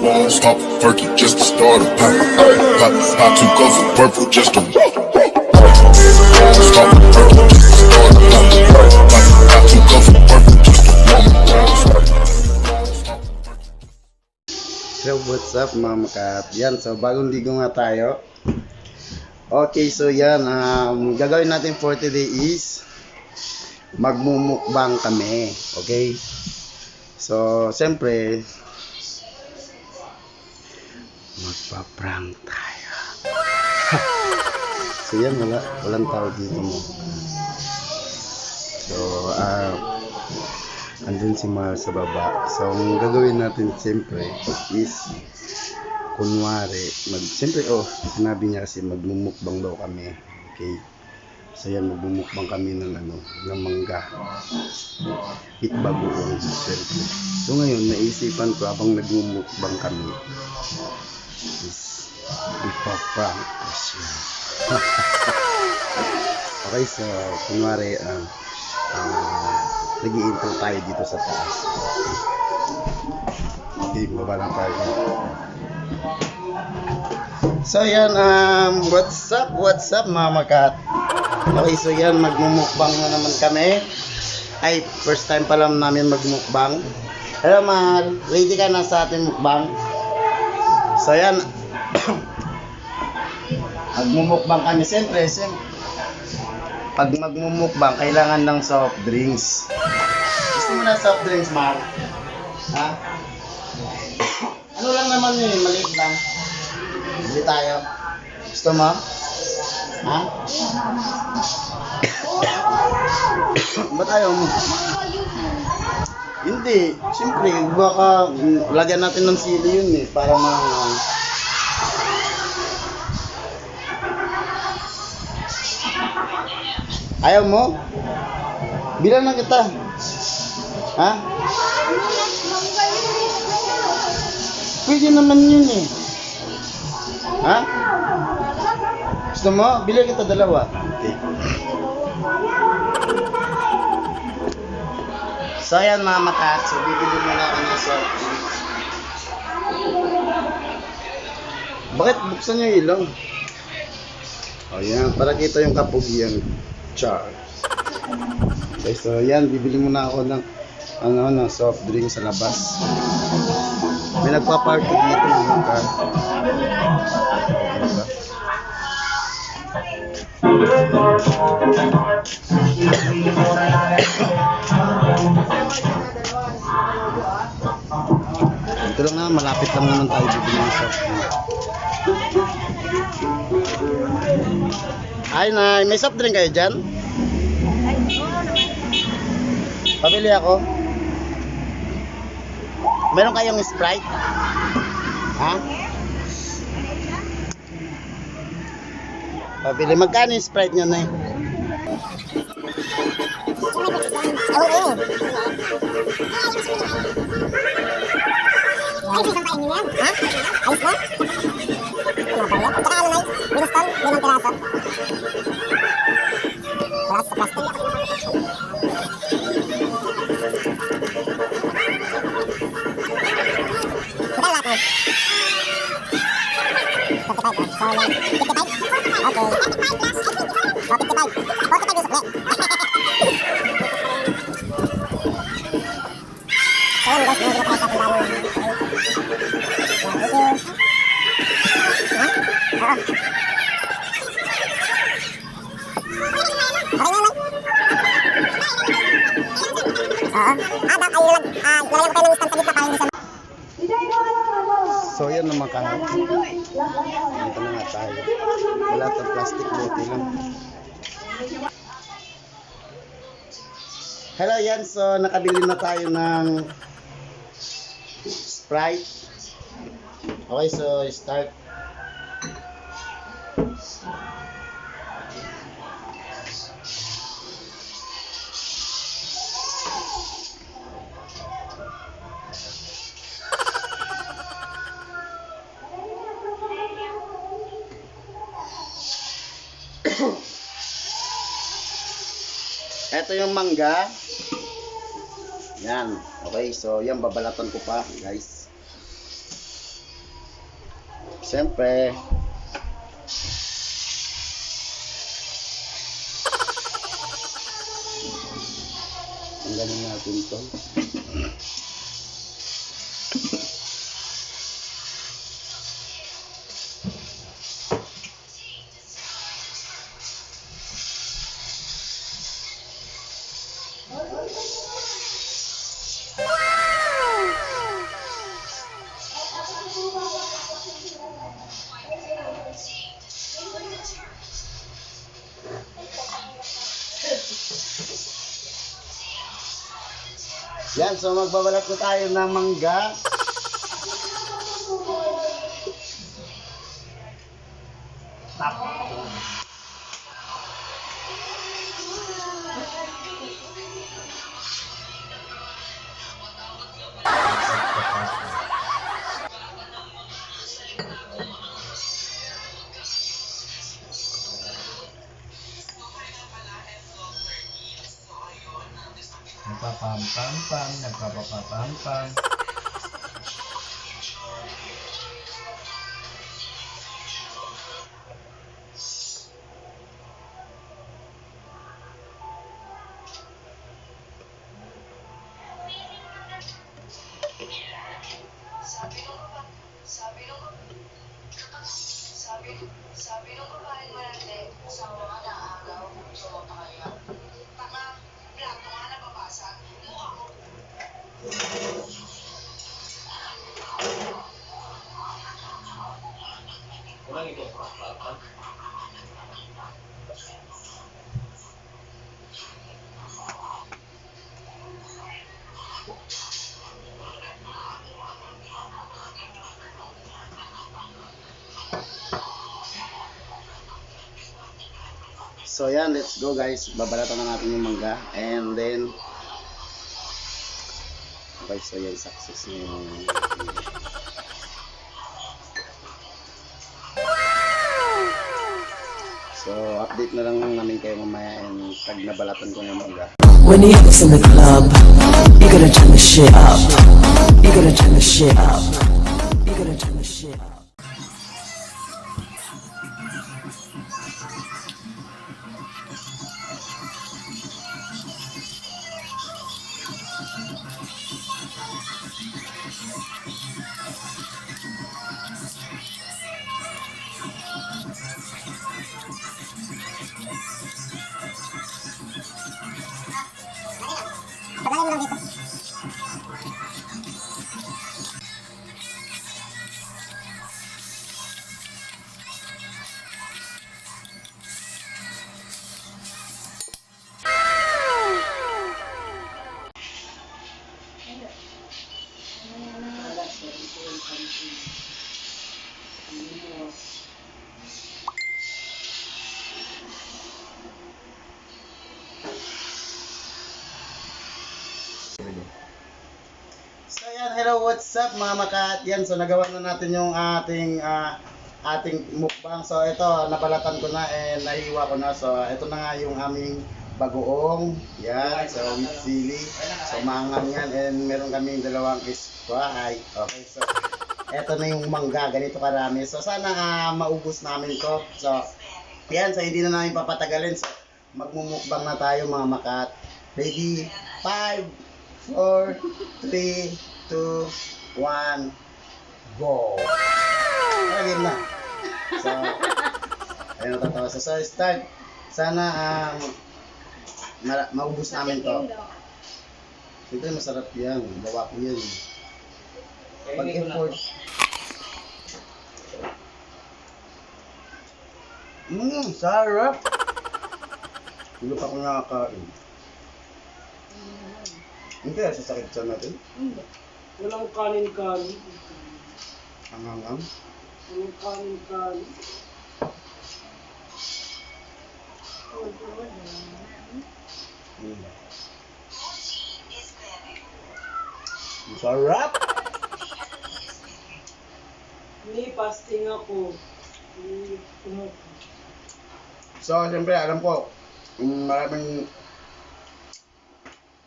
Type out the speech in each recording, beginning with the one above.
Won't stop perky just to start a pop. Pop 2 cups of purple just to won't stop perky just to start a pop. Pop 2 cups of purple just to So what's up mga makat? Yan, so bagong ligo nga tayo. Okay, so yan, gagawin natin for today is magmumukbang kami. Okay? So, siyempre magpa-prank tayo. So yan, walang tao dito mo. So, andun si Mar sa baba. So, ang gagawin natin siyempre is kunwari, siyempre, sinabi niya kasi magmumukbang daw kami. Okay? So, yan, magmumukbang kami ng mangga. Itbagoong, siyempre. So, ngayon, naisipan ko habang nagmumukbang kami is ipaprank ko siya. Okay, so, kunwari, nag-i-intro tayo dito sa taas. Okay, baba lang tayo. So yan, what's up mga makat? Okay, so yan, magmumukbang na naman kami. Ay, first time pa lang namin magmukbang. Hello Mal, ready ka na sa ating mukbang? So yan, magmumukbang kami. Siyempre, pag magmumukbang, kailangan ng soft drinks. Gusto mo na soft drinks, Mal? Ha? Ano lang naman yun, maliit lang. Bili tayo. Gusto mo? Ha? Ba't ayaw mo? Hindi. Siyempre, baka lagyan natin ng sili yun para Ayaw mo? Bilang na kita. Ha? Pwede naman yun Ha? Gusto mo? Bilang kita dalawa. Okay. So yan mga makat. So bibili muna ako ng soft drinks. Bakit buksan niyo yung ilaw? O yan, para kita yung kapugian. Char. Okay, so yan, bibili muna ako ng ng soft drink sa labas. May nagpa-party dito mga ka. Ito lang na, malapit lang naman tayo bibili ng soft drink. Ay, may soft drink kayo dyan? Pabili ako. Meron kayong Sprite? Ha? Pabili. Magkano yung Sprite nyo na Ayos isang kainin yan. Ha? Ayos na? Tsaka ano na yun? Winston, 5 piraso. Wala sa plastic. Magkano lahat mo? 55. So, 55? Okay. 55 yung sukli. So, yan guys, nandito tayo sa tindahan naman. So yan naman ka. Dito na nga tayo. Wala itong plastic bottle lang. Hello yan, so nakabili na tayo ng Sprite. Okay, so start. Ito yung mangga. Yan. Okay, so yan babalatan ko pa, guys. Siyempre, tanggalin natin to. Yan, so magbabalat na tayo ng mangga. Nagpapam-pam-pam, nagpapapam-pam. Sabi nung babae malandi, asawa ka na agaw, sumota kaya. Taka, plato nga nababasag, mukha mo. So yan, let's go guys. Babalatan na natin yung mangga. And then, okay, so yan, success na yung so update na lang namin kayo mamaya and pag nabalatan ko yung mangga. When the others in the club, you gotta turn the shit up. You gotta turn the shit up. You gotta turn the shit up. Pagkain mo lang dito. So yan, hello, what's up mga makat? Yan, so nagawa na natin yung ating mukbang. So ito, nabalatan ko na and nahiwa ko na. So ito na nga yung aming bagoong. Yan, so with sili. So maanghang yan and meron kaming dalawang ispahay. Okay, so ito na yung mangga, ganito karami. So sana maubos namin to. So yan, so hindi na namin papatagalin. So magmumukbang na tayo mga makat. Ready? 5, 4, 3, 2, 1, go! Lagyan na. So, ayun natatawa. So, start. Sana maubos namin to. Siyempre masarap yan. Gawa ko yan. Pag-effort. Sarap! Hindi pa ako nakakain. Hindi, sasakit siya natin. Hindi. Walang kanin-kanin. Ang. Walang kanin-kanin. Sarap! Hindi, fasting ako. So, siyempre, alam ko, maraming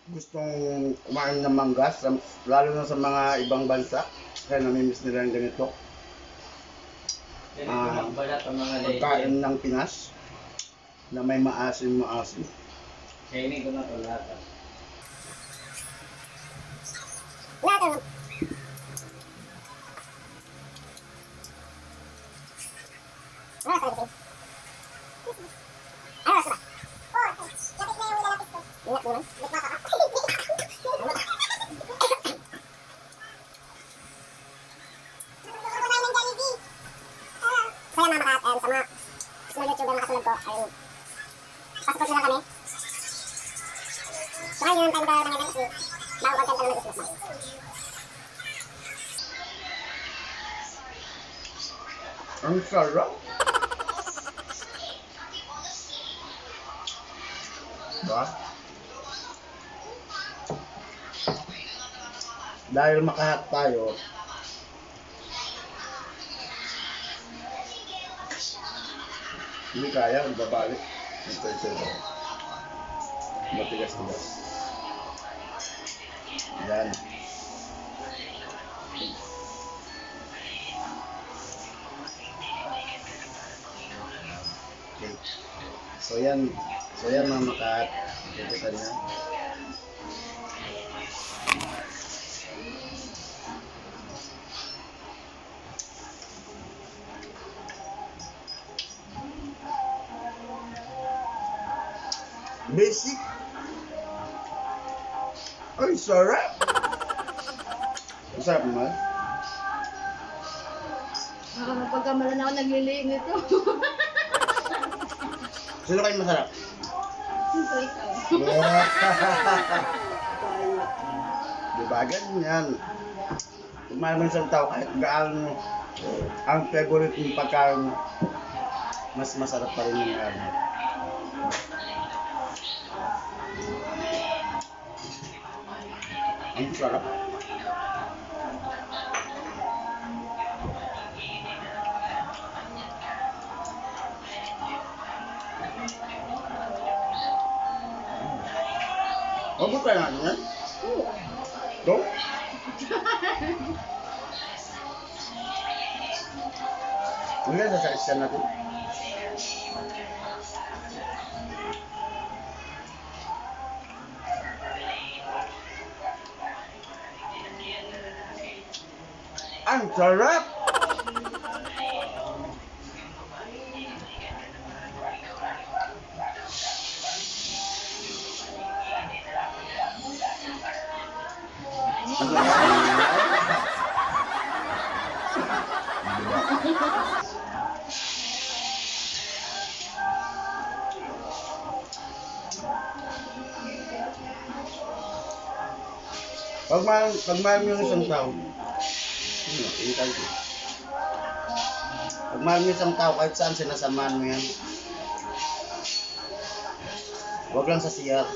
gustong kumain ng manggas, lalo na sa mga ibang bansa, kaya namimiss nila yung ganito. Balat ang mga lady. pagkain ng Pinas na may maasim-maasim. Kainin ko na ito lahat. Lahat. Ano sa ito? Ano sa ba? Oh, lapit na yung lalapit ko. Ingat mo lang. Baka ka. Saya mga makat, sa mga small YouTuber na katulad ko, ayun. Passport na lang kami. So, ngayon yung time ka nangyayari kasi bago content ka naman gusto mo. Ang sarap. Diba? Dahil makahat tayo, hindi kaya, babalik. Ito. Matigas-tigas. Yan. Okay. So yan mga makat. Ito ka na. Basic. Ay, sarap. Masarap naman. Baka mapagkamalan ako nagliliing nito. Sino kayo masarap? Ito ikaw. Diba, ganyan. Kung maraming isang tao, kahit gaano ang favorite ng pagkain, mas masarap pa rin yung ano. Ang sarap. Mabot tayo natin yan? Go? Ano yan, sasakisyan natin? Ang sarap! Pag mahal mo yung isang tao, pag mahal mo yung isang tao, kahit saan sinasamahan mo yan. Huwag lang sa CR.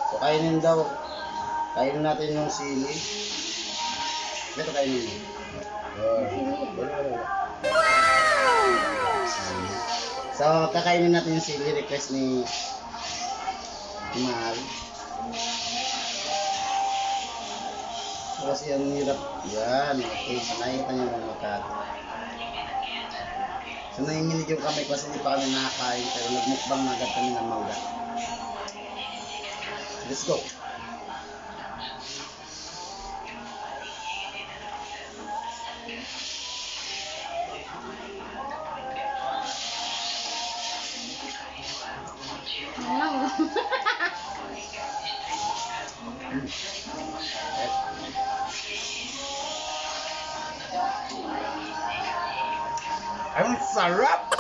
So, kainin daw. Kainin natin yung sili. Ito kainin mo. So, kakainin natin yung sili. Request ni Mahal. So, kasi ang hirap. Yan. Okay. Sanayin ka niyo mga makat. So, nanginginig yung kamay kasi hindi pa kami nakakain. Pero nagmukbang na agad kami ng mangga. Let's go. Ang sarap!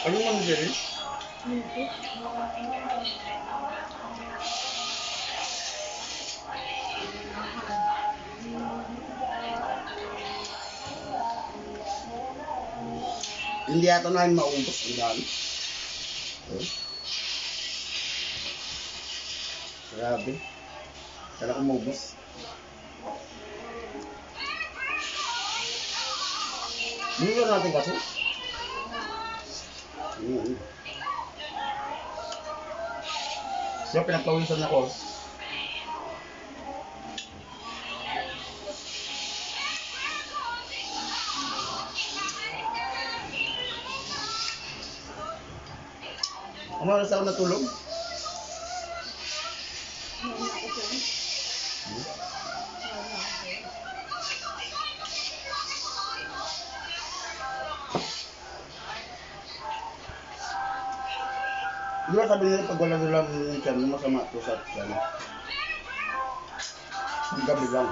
Ano mo nandiyan? Hindi ata namin maubos ang dami. Grabe. Kala ko mubos. Bigyan natin kasi. So, pinagpawisan ako. Ano oras ako natulog? Di ba sabi nila pag wala lang yung tiyan mo, masama ito sa tiyan? Ang gabi lang.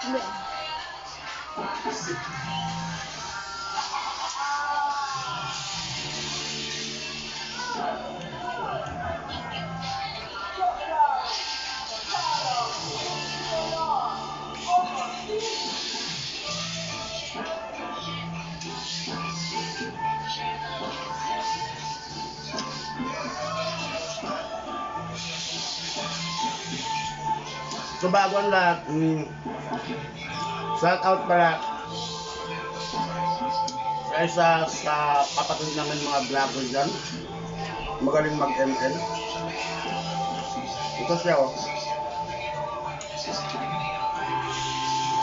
Hindi. So bago ang lahat, shout out pala sa isa sa kapatid namin mga vlogger dyan. Magaling mag-ML. Ito siya oh.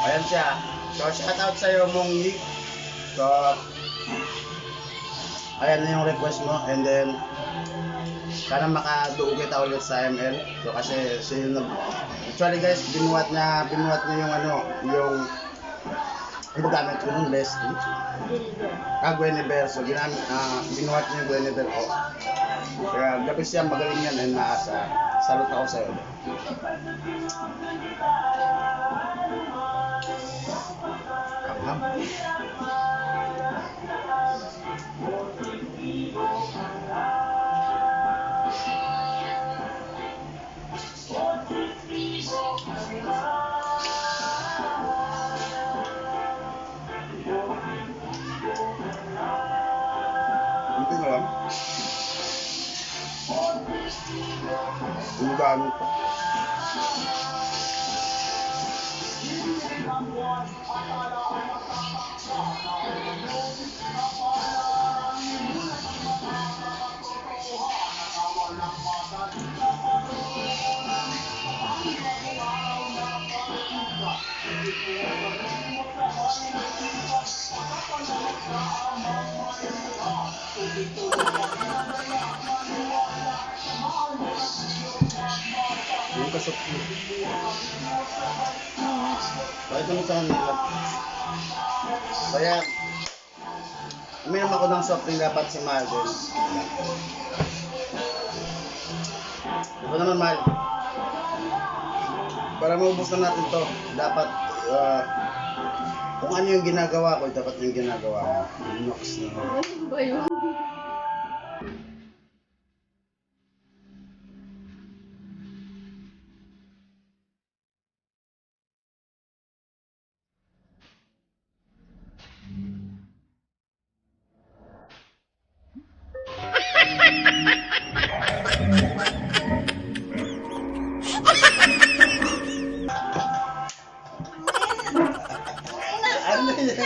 Ayan siya. So shout out sa'yo mong Nick. So ayan na yung request mo and then sana makaduog kita ulit sa ML. So kasi siya yung actually guys, binuhat niya yung ano, yung gamit ko nung Leslie. Guinevere. So binuhat niya yung Guinevere ko. Kaya gabi siya, magaling yan and naasa. Salute ako sa'yo. Kamham. Ito na lang. Ang gamit pa. Yung kasok mo. Bakit mo sa kanila? Kaya, uminom ako ng soft drink dapat si Mahal din. Diba naman Mahal? Para maubos na natin to, dapat kung ano yung ginagawa ko, dapat yung ginagawa ko. Nox na. Ano ba yun? Ano yan?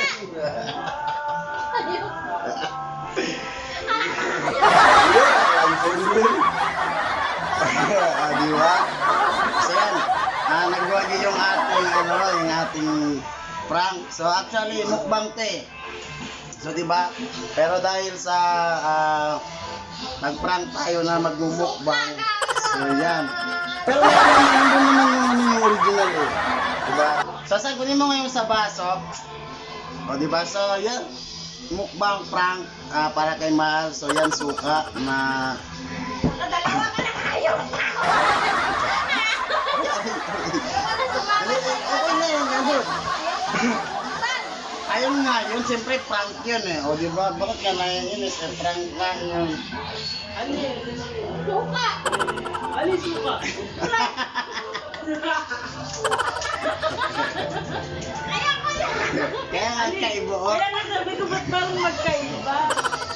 Di ba? So yan, nagwagi yung ating prank. So actually, mukbang te. So di ba? Pero dahil sa nag-prank tayo na magmumukbang. So yan. Pero nandun naman yung original eh. Diba? Sasagunin mo ngayon sa baso. O diba? So yan. Mukbang prank para kay Mahal. So yan suka na Dalawa ka na kayo! okay na yun, ganun. Ayun nga yun, siyempre prank yun eh. O diba? Bakit ka naiinis? Eh, prank lang yun. Ano yan? Suka! Ano yung suka? Kaya ko yan! Kaya nga kaibo. Kaya nasabi ko ba't parang magkaiba?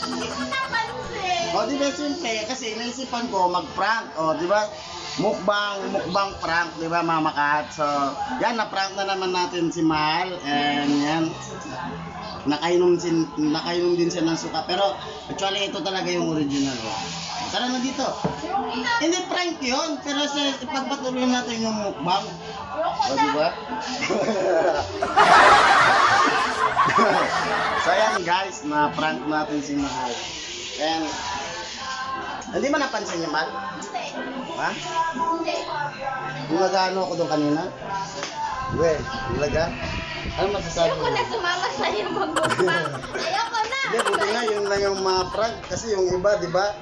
Hindi ko napansin! O O, di ba, siyempre, kasi naisipan ko mag-prank. O, di ba, mukbang prank, di ba, Mama Kat? So, yan, na-prank na naman natin si Mahal. And yan, nakainom din siya ng suka. Pero, actually, ito talaga yung original. O. Tara na dito. Hindi prank yun, pero ipagpatuloy natin yung mukbang. O, di ba? So, yan guys, na-prank natin si Mahal. And, hindi mo napansin niya, Mahal? Ha? Gumagano ako doon kanina? Well, talaga? Ano masasabi Ayoko na sumama sa'yo mag-mukbang. Ayoko na. Hindi, buti nga yun lang yung mga prank. Kasi yung iba, di ba?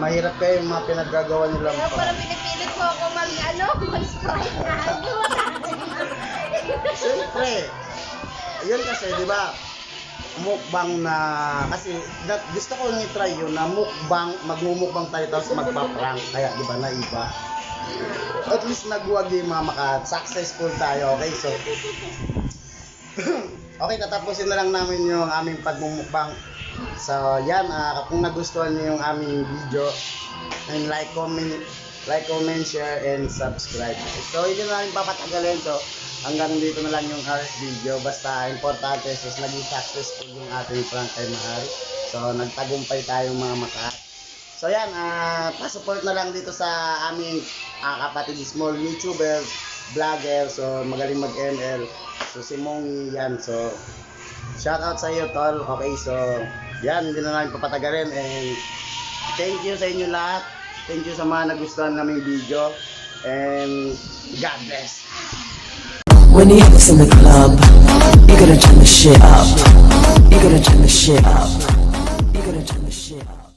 Mahirap kayo yung mga pinaggagawa nilang Kaya prank. parang pinipilit mo ako mag-sprite na. Ayoko na. Siyempre, yun kasi, di ba? Mukbang na, kasi gusto ko yung i-try yun na mukbang, magmumukbang tayo tapos magpa-prank. Kaya, di ba, naiba? At least nagwagi Mama Kat. Successful tayo, okay? So, okay, tatapusin na lang namin yung aming pagmumukbang. So, yan, kung nagustuhan niyo yung aming video, and like, comment, share, and subscribe. So, hindi na namin papatagalin. So, hanggang dito na lang yung video. Basta, importante, so, naging successful yung ating prank kay Mahal. So, nagtagumpay tayong mga Kat. So, yan, pa-support na lang dito sa aming kapatid, small YouTuber, vlogger. So, magaling mag-ML. So, si Mong yan. So, shout out sa iyo, tol. Okay, so, yan, hindi na namin papatagalin. And, thank you sa inyo lahat. Thank you sa mga nagustuhan naming video. And, God bless. When the hips in the club, you gotta turn the shit up. You gotta turn the shit up. You gotta turn the shit up.